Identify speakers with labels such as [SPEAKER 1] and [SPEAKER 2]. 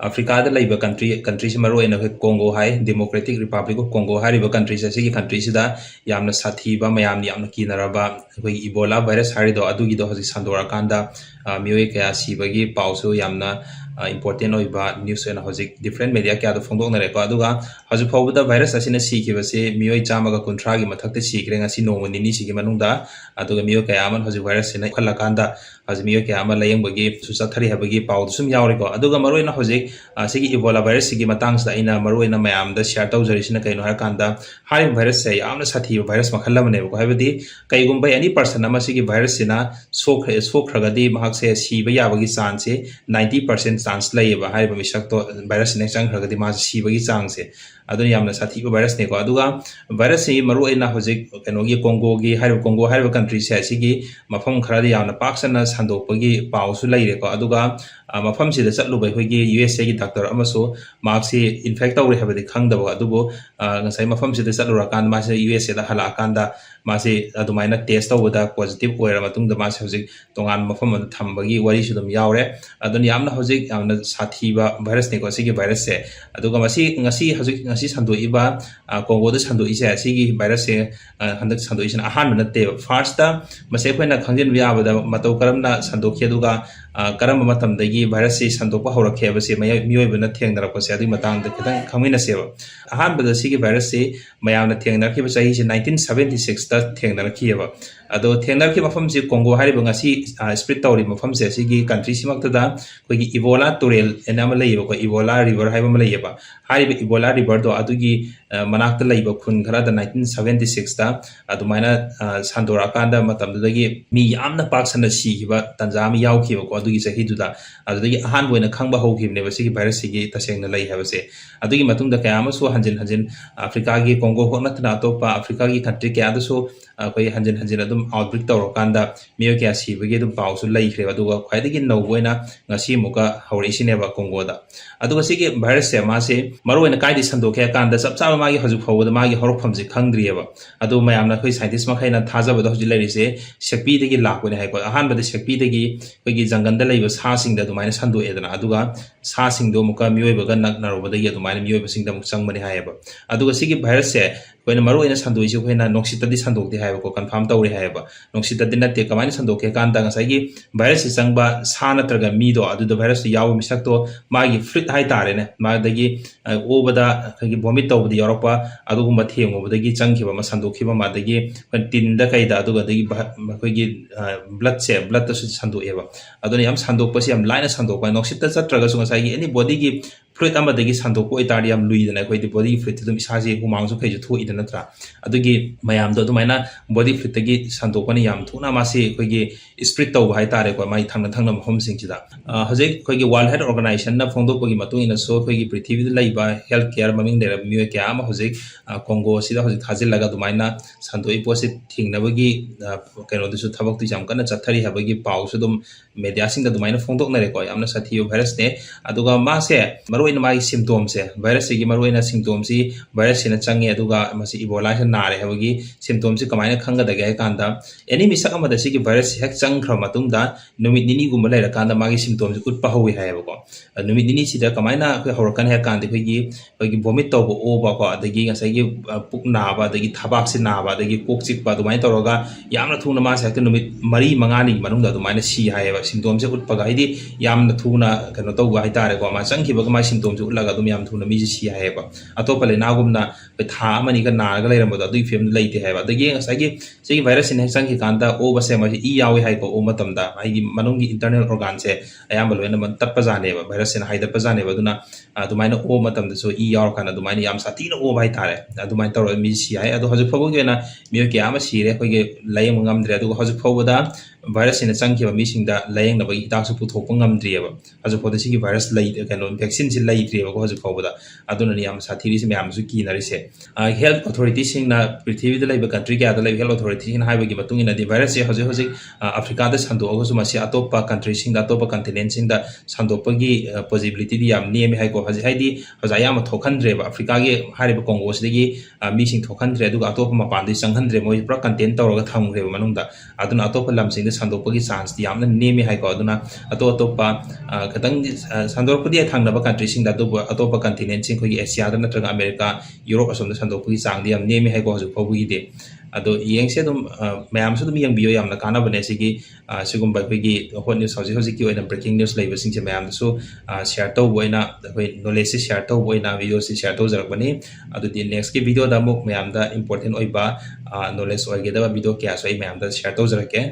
[SPEAKER 1] Africa da laiba country se maro ena Congo hai Democratic Republic of Congo hai riba country se sigi country sida yamna sathi ba mayam ni yamna kinaraba koi Ebola virus hari do adugi do hoji sandora kanda mioi kaya sibagi pauso yamna important oiba news ena hoji different media kya do phongdok na reko aduga hoji phobda virus asina siki base mioi chama ga kontra gi mathakte sikre ngasi nongmo nini sigi manungda aduga mioi kaya man hoji virus sina khalla kanda hoji mioi kaya ma layeng bagi susa thari habagi pau sum yaure ko aduga maro ena hoji sigi Ebola virus sigi matang sa ina maro ena mayam da share taw jari sina kaino har kanda hari virus se yamna sathi virus makhalla mane ko habadi kai gumbai any person ama sigi virus sina sokragadi mahak se siba yabagi chance 90% chance layeba haiba misak to virus ne changragadi ma sibagi chance adun yamna sathi virus ne ko aduga virus se maro ena hojik kenogi Congo haiba country se sigi mafam kharadi yamna paksana sandopagi pausu laire ko aduga mafam sida chatlubai hoigi USA gi doctor amaso marksi infect tawre habadi khangdaba adubo ngasai mafam sida chatlura kan ma se USA da hala kanda masi adumaina test tawda positive oira matungda masi hojik tongan mafam thambagi wari sudum yaure adun yamna hojik yamna sathiba virus ne ko sigi virus se aduga masi ngasi sandoiba Congo da sandoi se sigi virus se handak sandoi sin ahan natte first ta mase khoina khangjin yabada matau karamna sandokhi aduga karam matam dagi virus se sandokpa horakhe base miyoi bana thengdara ko se adi matang da khitang khangina seba ahan bada sigi virus se mayamna thengdara ki basahi 1976 ta thengdara khiyeba ado thengdara ki mafam se Congo hari bangasi spread tawri mafam se sigi country simakta da kogi Ebola turel enama leyeba ko Ebola River haiba ma leyeba hari Ebola River do adugi manakta leyba khun khara da 1976 ta adumaina sandora kanda matam dagi mi yamna paksana sigiba tanjami yaukhiba ko adugi sahi duda adagi ahan boina khangba hokibne basigi virus sigi tasengna lei habase adugi matungda kayama so hanjin Africa gi Congo ho natna topa Africa gi country kya da so koi hanjin adum outbreak tawro kanda miyo kya sibagi adum pausu lei khre aduga khwaidagi no boina ngasi muka hori sineba Congo da aduga sigi virus se ma se maroina kaidi sandokhe kanda sapsa magi haju phawda magi horokpham ji khangdrieba adu mayamna khoi scientist ma khaina thajaba da hoji lei se shakpi dagi lakone hai ko ahan bada shakpi dagi kogi jangan da leiba sa sing da dumaina sandu edana aduga sa sing do muka miyo baga nak naroba dagi dumaina miyo basing da muk changmani hayaba aduga sigi virus se koina maroina sandoi se koina noksita di sandok di hayaba ko confirm tawri hayaba noksita di natte kamaina sandokhe kanda ngasai gi virus se changba sa natraga mi do adu da virus yaw misak to magi fluid hai tare ne ma dagi obada kagi vomit tawdi yorokpa adu gumba themo badagi changkhiba ma sandokhiba ma dagi tin da kai da adu ga dagi koigi blood ta su sandoeba aduna yam sandokpa si yam laina sandokpa noksita chatraga su ngasai gi any body gi fluid ama dagi sandokko itari yam lui dana koi di body fluid dum isaji humang su khaiju thu idana tra adugi mayam do dumaina body fluid gi sandokpa ni yam thuna ma si koi gi spread taw hai tare ko mai thangna hom sing chida hojik koi gi world health organization na phongdok gi matung ina so koi gi prithvi da laiba health care maming dera miyo kya ama hojik Congo sida hojik thajil laga dumaina sandoi posit thingnabagi keno du su thabak tu jam kana chathari habagi pau su dum media sing da dumaina phongdok na re ko amna sathiyo virus ne aduga ma se maroina mai symptom se virus gi maroina symptom si virus sina change aduga masi Ebola se nare habagi symptom si kamaina khanga da ga kanda any misak ama da sigi virus hek chang khra matung da numit nini gumba lai rakanda magi symptom si utpa howi hayaba ko numit nini si da kamaina khoi horokan he kan de khoi vomit to bo o ba ko adagi ngasai gi puk na ba adagi thabak si na ba adagi kok chik ba dumai toroga yamna thuna ma sa numit mari manga ni manung da dumai na si hayaba symptom se utpa ga idi yamna thuna kano to ga haitare ko ma changki ba ma symptom ju ulaga dum yam thuna mi si hayaba atopa le na gumna pe tha amani ga na ga leiram ba du fem leite hayaba adagi ngasai gi sigi virus in hexang ki kanda o ba se ma i yawi hai ko o matam da ai gi manung gi internal organ se ayam bal wena man tat pa jane ba virus in haida pa jane ba duna dumaina o matam da so i yaw kana dumaina yam sati no o bai tare dumaina toro mi si hai adu haju phabu ge na mi ke ama si re ko ge layeng ngam dre adu haju phabu da virus in changki ba mi sing da layeng na ba i ta su pu thok ngam dre ba haju phoda si gi virus lai kano vaccine si ꯂꯩꯇ꯭ꯔꯦꯕꯀꯣ ꯍꯧꯖꯤꯛ ꯐꯥꯎꯕꯗ ꯑꯗꯨꯅꯅꯤ ꯌꯥꯝ ꯁꯥꯊꯤꯔꯤꯁꯦ ꯃꯌꯥꯝꯁꯨ ꯀꯤꯅꯔꯤꯁꯦ health ꯑꯣꯊꯣꯔꯤꯇꯤꯁꯤꯡꯅ ꯄ꯭ꯔꯤꯊꯤꯕꯤꯗ ꯂꯩꯕ country ꯀꯌꯥꯗ ꯂꯩꯕ health ꯑꯣꯊꯣꯔꯤꯇꯤꯁꯤꯡꯅ ꯍꯥꯏꯕꯒꯤ ꯃꯇꯨꯡ ꯏꯟꯅꯗꯤ ꯚꯥꯏꯔꯁꯁꯦ ꯍꯧꯖꯤꯛ ꯑꯐ꯭ꯔꯤꯀꯥꯗ ꯁꯟꯗꯣꯛꯑꯒꯁꯨ ꯃꯁꯤ ꯑꯇꯣꯞꯄ ꯀꯟꯇ꯭ꯔꯤꯁꯤꯡꯗ ꯑꯇꯣꯞꯄ ꯀꯟꯇꯤꯅꯦꯟꯁꯤꯡꯗ ꯁꯟꯗꯣꯛꯄꯒꯤ ꯄꯣꯖꯤꯕꯤꯂꯤꯇꯤꯗꯤ ꯌꯥꯝ ꯅꯦꯝꯃꯤ ꯍꯥꯏꯀꯣ ꯍꯥꯏꯗꯤ ꯍꯧꯖꯤꯛ ꯑꯌꯥꯝꯕ ꯊꯣꯛꯍꯟꯗ꯭ꯔꯦꯕ ꯑꯐ꯭ꯔꯤꯀꯥꯒꯤ ꯍꯥꯏꯔꯤꯕ ꯀꯣꯡꯒꯣꯁꯤꯗꯒꯤ ꯃꯤꯁꯤꯡ ꯊꯣꯛꯍꯟꯗ꯭ꯔꯦ ꯑꯗꯨꯒ ꯑꯇꯣꯞꯄ ꯃꯄꯥꯟꯗꯒꯤ ꯆꯪꯍꯟꯗ꯭ꯔꯦ ꯃꯣꯏ ꯄꯨꯔꯥ ꯀꯟꯇꯦꯟ ꯇꯧꯔꯒ ꯊꯝꯈ꯭ꯔꯦꯕ ꯃꯅꯨꯡꯗ ꯑꯗꯨꯅ ꯑꯇꯣꯞꯄ ꯂꯝꯁꯤꯡꯗ ꯁꯟꯗꯣꯛꯄꯒꯤ ꯆꯥꯟꯁꯇꯤ ꯌꯥꯝꯅ ꯅꯦꯝꯃꯤ ꯍꯥꯏꯀꯣ ꯑꯗꯨꯅ ꯑꯇꯣꯞꯄ ꯈꯤꯇꯪ ꯁꯟꯗꯣꯔꯛꯄꯗꯤ ꯊꯪꯅꯕ ꯀꯟꯇ꯭ꯔꯤꯁꯤꯡꯗ ꯑꯗꯨꯕꯨ ꯑꯇꯣꯞꯄ ꯀꯟꯇꯤꯅꯦꯟꯁꯤꯡ ꯑꯩꯈꯣꯏꯒꯤ ꯑꯦꯁꯤꯌꯥꯗ ꯅꯠꯇ꯭ꯔꯒ ꯑꯃꯦꯔꯤꯀꯥ ꯌꯨꯔꯣꯞ ꯑꯁꯣꯝꯗ ꯁꯟꯗꯣꯛꯄꯒꯤ ꯆꯥꯡꯗꯤ ꯌꯥꯝ ꯅꯦꯝꯃꯤ ꯍꯥꯏꯀꯣ ꯍꯧꯖꯤꯛ ꯐꯥꯎꯕꯒꯤꯗꯤ ꯑꯗꯣ ꯌꯦꯡꯁꯦ ꯑꯗꯨꯝ ꯃꯌꯥꯝꯁꯨ ꯑꯗꯨꯝ ꯌꯦꯡꯕꯤꯌꯣ ꯌꯥꯝꯅ ꯀꯥꯟꯅꯕꯅꯦ ꯁꯤꯒꯤ ꯁꯤꯒꯨꯝꯕ ꯑꯩꯈꯣꯏꯒꯤ ꯍꯣꯠ ꯅ꯭ꯌꯨꯁ ꯍꯧꯖꯤꯛꯀꯤ ꯑꯣꯏꯅ ꯕ꯭ꯔꯦꯀꯤꯡ ꯅ꯭ꯌꯨꯁ ꯂꯩꯕꯁꯤꯡꯁꯦ ꯃꯌꯥꯝꯗꯁꯨ ꯁꯤꯌꯔ ꯇꯧꯕ ꯑꯣꯏꯅ ꯑꯩꯈꯣꯏ ꯅꯣꯂꯦꯖꯁꯤ ꯁꯤꯌꯔ ꯇꯧꯕ ꯑꯣꯏꯅ ꯚꯤꯗꯤꯑꯣꯁꯤ ꯁꯤꯌꯔ ꯇꯧꯖꯔꯛꯄꯅꯤ ꯑꯗꯨꯗꯤ ꯅꯦꯛꯁꯀꯤ ꯚꯤꯗꯤꯑꯣꯗ ꯑꯃꯨꯛ ꯃꯌꯥꯝꯗ ꯏꯝꯄꯣꯔꯇꯦꯟ ꯑꯣꯏꯕ ꯅꯣꯂꯦꯖ ꯑꯣꯏꯒꯗꯕ ꯚꯤꯗꯤꯑꯣ ꯀꯌꯥꯁꯨ ꯑꯩ ꯃꯌꯥꯝꯗ ꯁꯤꯌꯔ ꯇꯧꯖꯔꯛꯀꯦ